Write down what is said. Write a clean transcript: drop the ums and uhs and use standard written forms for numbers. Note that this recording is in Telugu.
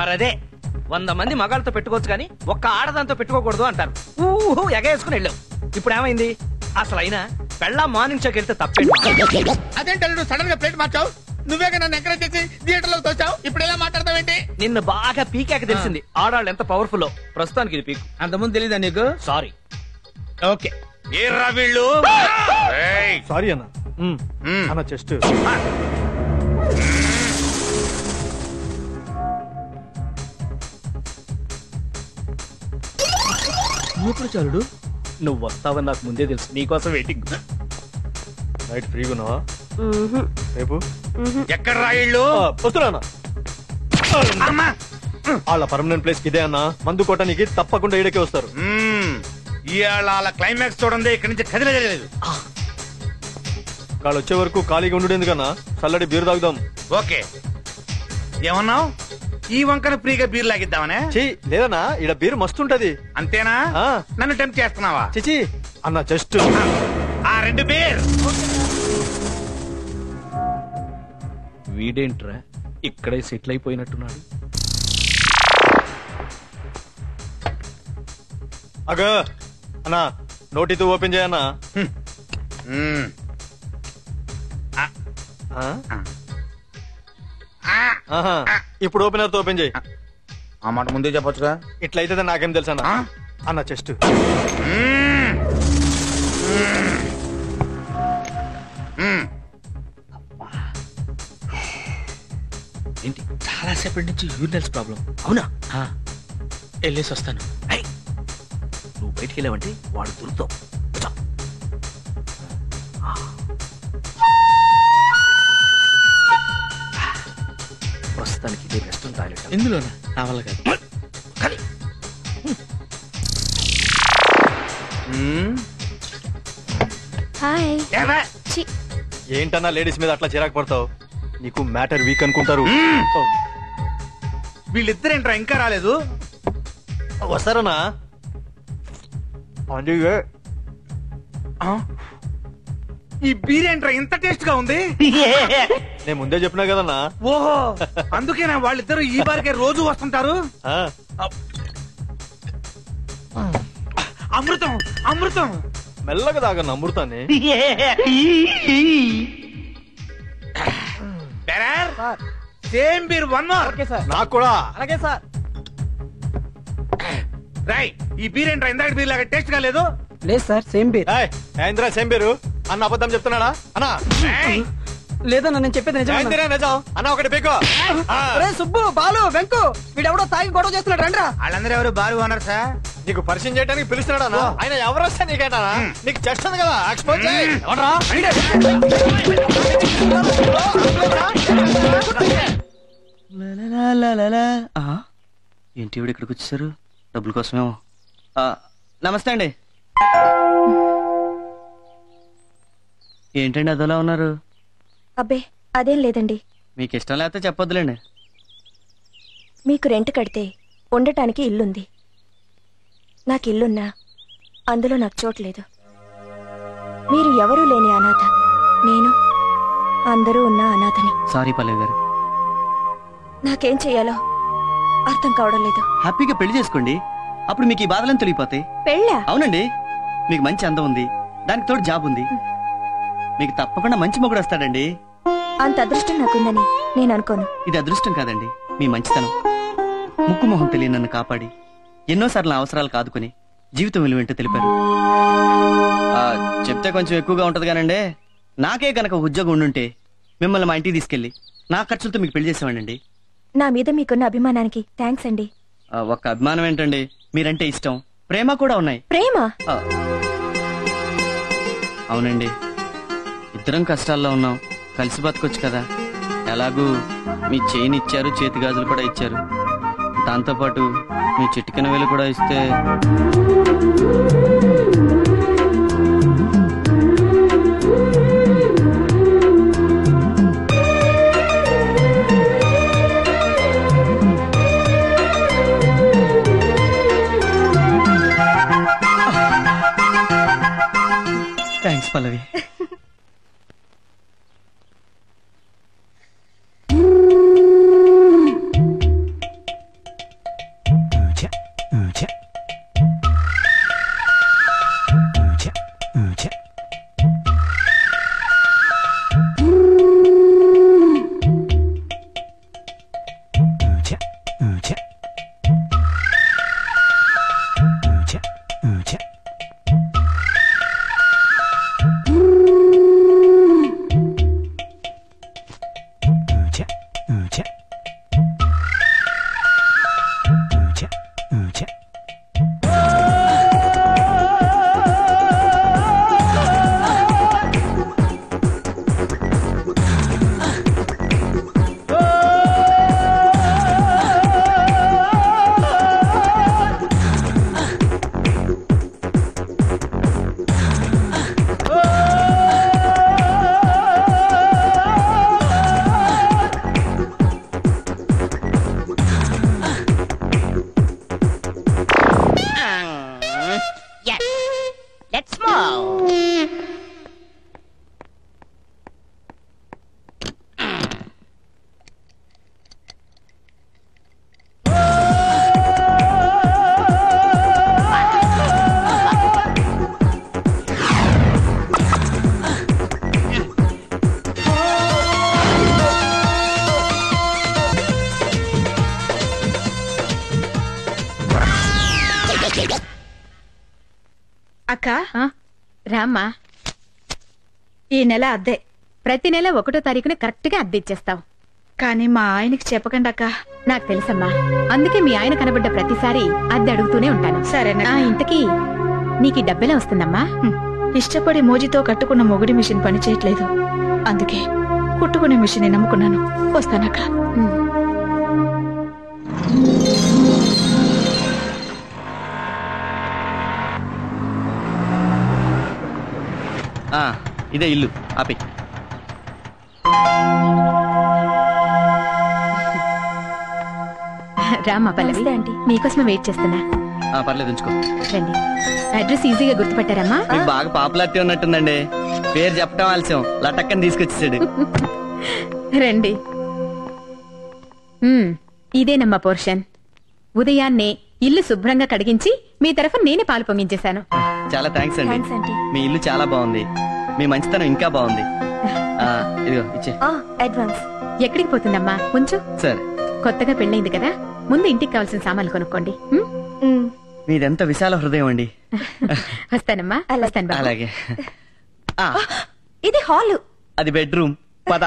మరదే 100 మంది మగాళ్ళతో పెట్టుకోవచ్చు కానీ ఒక్క ఆడదాంతో పెట్టుకోకూడదు అంటారు. ఎగేసుకుని వెళ్ళావు. ఇప్పుడు ఏమైంది? అసలు అయినా పెళ్ళా మార్నింగ్ షోకి వెళ్తే తప్పేంటి? అదేంటి సడన్ గా ప్లేట్ మార్చావు? నువ్వేగా నన్ను ఎంకరేజ్ చేసి థియేటర్ లో తోచావు. ఇప్పుడు ఎలా మాట్లాడతావేంటి? నిన్ను బాగా పీకాక తెలిసింది ఆడాళ్ళు ఎంత పవర్ఫుల్. ప్రస్తుతానికి ఇది పీక్. అంతకుముందు తెలీదా నీకు? సారీ. ఓకే. ఏర్రా వీళ్ళు? సారీ అన్న. అన్న చెస్ట్ చాలుడు. నువ్వు వస్తావని నాకు ముందే తెలుసు. నీకోసం వెయిటింగ్. నైట్ ఫ్రీగా ఉన్నావా రేపు? ఎక్కడ రా వీళ్ళు? వస్తున్నా. వాళ్ళ పర్మనెంట్ ప్లేస్ ఇదే అన్న. మందు కొట్టడానికి తప్పకుండా ఈడకే వస్తారు. ఇవాళ క్లైమాక్స్ చూడండి. ఇక్కడి నుంచి కదిలేదు. వాళ్ళు వచ్చే వరకు ఖాళీగా ఉండు ఎందుకన్నా? చల్లడి బీరు తాగుదాం. ఓకే. ఏమన్నావు? ఈ వంకన ఫ్రీగా బీర్ లాగిద్దామనే? లేదన్నా, ఈడ బీరు మస్తుంటది. అంతేనా? నన్ను టెంప్ట్ చేస్తున్నావా? చిచి అన్న జస్ట్ ఆ 2 బీర్. వీడేంట్రా ఇక్కడే సెటిల్ అయిపోయినట్టున్నాడు. అగ అన్నా, నోటితో ఓపెన్ చేయన్నా. ఇప్పుడు ఓపెనర్ తో ఓపెన్ చేయి. ఆ మాట ముందే చెప్పొచ్చుగా. ఇట్లయితే నాకేం తెలుసు అన్న. అన్న చెస్ట్ ఏంటి చాలా సేపటి నుంచి యూరినల్స్ ప్రాబ్లం. అవునా? వెళ్ళేసి వస్తాను. నువ్వు బయటికి వెళ్ళావంటే వాడు దొరుకుతావు. ప్రస్తుతానికి ఇదే వెస్ట్రన్ టాయిలెట్. ఇందులోనా? నా వల్ల కాదు. ఏంటన్నా లేడీస్ మీద అట్లా చిరాకు పడతావు? నీకు మ్యాటర్ వీక్ అనుకుంటారు. వీళ్ళిద్దరేంట్రా ఇంకా రాలేదు? వస్తారన్నా. ఈ బీర్ ఏంట్రా ఇంత టేస్ట్ గా ఉంది? నేను ముందే చెప్పినా కదన్నా. ఓహో, అందుకేనా వాళ్ళిద్దరు ఈ బారికే రోజు వస్తుంటారు? అమృతం అమృతం. మెల్లగా తాగన్న అమృతాన్ని. Same beer 1 more. నాకు కూడా. అలాగే సార్. రై, ఈ బీర్ ఏంట్రా ఇందాక బీర్ లాగా టేస్ట్ గా లేదు? లేదు సార్, సేమ్ బీర్. ఏంద్రా సేమ్ బీరు? అన్న అబద్ధం చెప్తున్నాడా అన్నా? లేదన్నా, నేను చెప్పేది నిజం అన్న. ఒకటి పీకో. సుబ్బు, బాలు, వెంకు వీడెవడో తాగి గొడవ చేస్తున్నాడు. రండ్రా. వాళ్ళందరూ ఎవరు? Balu owner sir. నీకు పరిచయం చేయడానికి పిలుస్తున్నాడా? ఆయన ఎవరు వస్తా నీకేనా? నీకు చెస్ట్ ఉంది కదా, ఎక్స్పోజ్ చేయి. ఏంటి ఇవిడ ఇక్కడికి వచ్చేసారు? డబ్బుల కోసమేమో. నమస్తే అండి. ఏంటండి అదోలా ఉన్నారు? అబ్బే అదేం లేదండి. మీకు ఇష్టం లేకపోతే చెప్పొద్దులేండి. మీకు రెంట్ కడితే ఉండటానికి ఇల్లుంది. నాకు ఇల్లున్నా అందులో నాకు చోట్లేదు. మీరు ఎవరూ లేని అనాథ. నేను అందరూ ఉన్న అనాథని. సారీ పల్లవి గారు. నాకేం చెయ్యాలో అర్థం కావడం లేదు. హ్యాపీగా పెళ్లి చేసుకోండి, అప్పుడు మీకు ఈ బాధలను తొలగిపోతాయి. పెళ్ళా? అవునండి. మీకు మంచి అందం ఉంది, దానికి తోడు జాబ్ ఉంది. మీకు తప్పకుండా మంచి మొగుడు వస్తాడండి. అంత అదృష్టం నాకుందని నేను అనుకోను. ఇది అదృష్టం కాదండి, మీ మంచితనం. ముక్కు మొహం తెలియని నన్ను కాపాడి ఎన్నోసార్లు అవసరాలు కాదుకొని జీవితం విలువేంటో తెలిపారు. చెప్తే కొంచెం ఎక్కువగా ఉంటది కానండి. నాకే కనుక ఉద్యోగం ఉండుంటే మిమ్మల్ని మా ఇంటికి తీసుకెళ్లి నా ఖర్చులతో మీకు పెళ్లి చేసేవాడండి. నా మీద మీకున్న అభిమానానికి థ్యాంక్స్ అండి. ఒక్క అభిమానం ఏంటండి, మీరంటే ఇష్టం, ప్రేమ కూడా ఉన్నాయి. ప్రేమ? అవునండి. ఇద్దరం కష్టాల్లో ఉన్నాం, కలిసి బతకొచ్చు కదా. ఎలాగూ మీ చైన్ ఇచ్చారు, చేతి గాజులు కూడా ఇచ్చారు. దాంతోపాటు మీ చిటికెన వేలు కూడా ఇస్తే. థ్యాంక్స్ పల్లవి. అక్క రామ్మా. ఈ నెల అద్దె ప్రతి నెల 1వ తారీఖున కరెక్ట్ గా అద్దె ఇచ్చేస్తాం. కానీ మా ఆయనకి చెప్పకండి అక్క. నాకు తెలుసమ్మా, అందుకే మీ ఆయన కనబడ్డ ప్రతిసారి అద్దె అడుగుతూనే ఉంటాను. సరేనా? ఇంతకీ నీకు ఈ డబ్బెలా వస్తుందమ్మా? ఇష్టపడి మోజీతో కట్టుకున్న మొగుడి మిషన్ పని చేయట్లేదు, అందుకే కుట్టుకునే మిషన్ నమ్ముకున్నాను. వస్తానక్క. ఇదే ఇల్లు. ఆపి. రామ్మా పల్లవి, నమస్తే ఆంటీ. మీకోసమే వెయిట్ చేస్తున్నా. పర్లేదు ఉంచుకో. రండి. అడ్రస్ ఈజీగా గుర్తుపట్టారమ్మా? మీకు బాగా పాపులారిటీ ఉన్నట్టుందండి. పేరు చెప్పడం ఆలస్యం, లటక్కని తీసుకొచ్చేసాడు. రండి. ఇదేనమ్మా పోర్షన్. ఉదయాన్నే ఇల్లు శుభ్రంగా కడిగించి మీ తరఫున నేనే పాలు పొంగించేశాను. చాలా థ్యాంక్స్ అండి. Thanks aunty. మీ ఇల్లు చాలా బాగుంది. మీ మంచితనం ఇంకా బాగుంది. ఇదిగో ఇచ్చే. అడ్వాన్స్. ఎక్కడికి పోతుందమ్మా? కొంచెం సరే. కొత్తగా పెళ్ళైంది కదా, ముందు ఇంటికి కావాల్సిన సామాన్లు కొనుక్కోండి. మీదెంత విశాల హృదయం అండి. వస్తానమ్మా. వస్తాను బాబు. అలాగే. ఇది హాల్. అది బెడ్రూమ్. పద.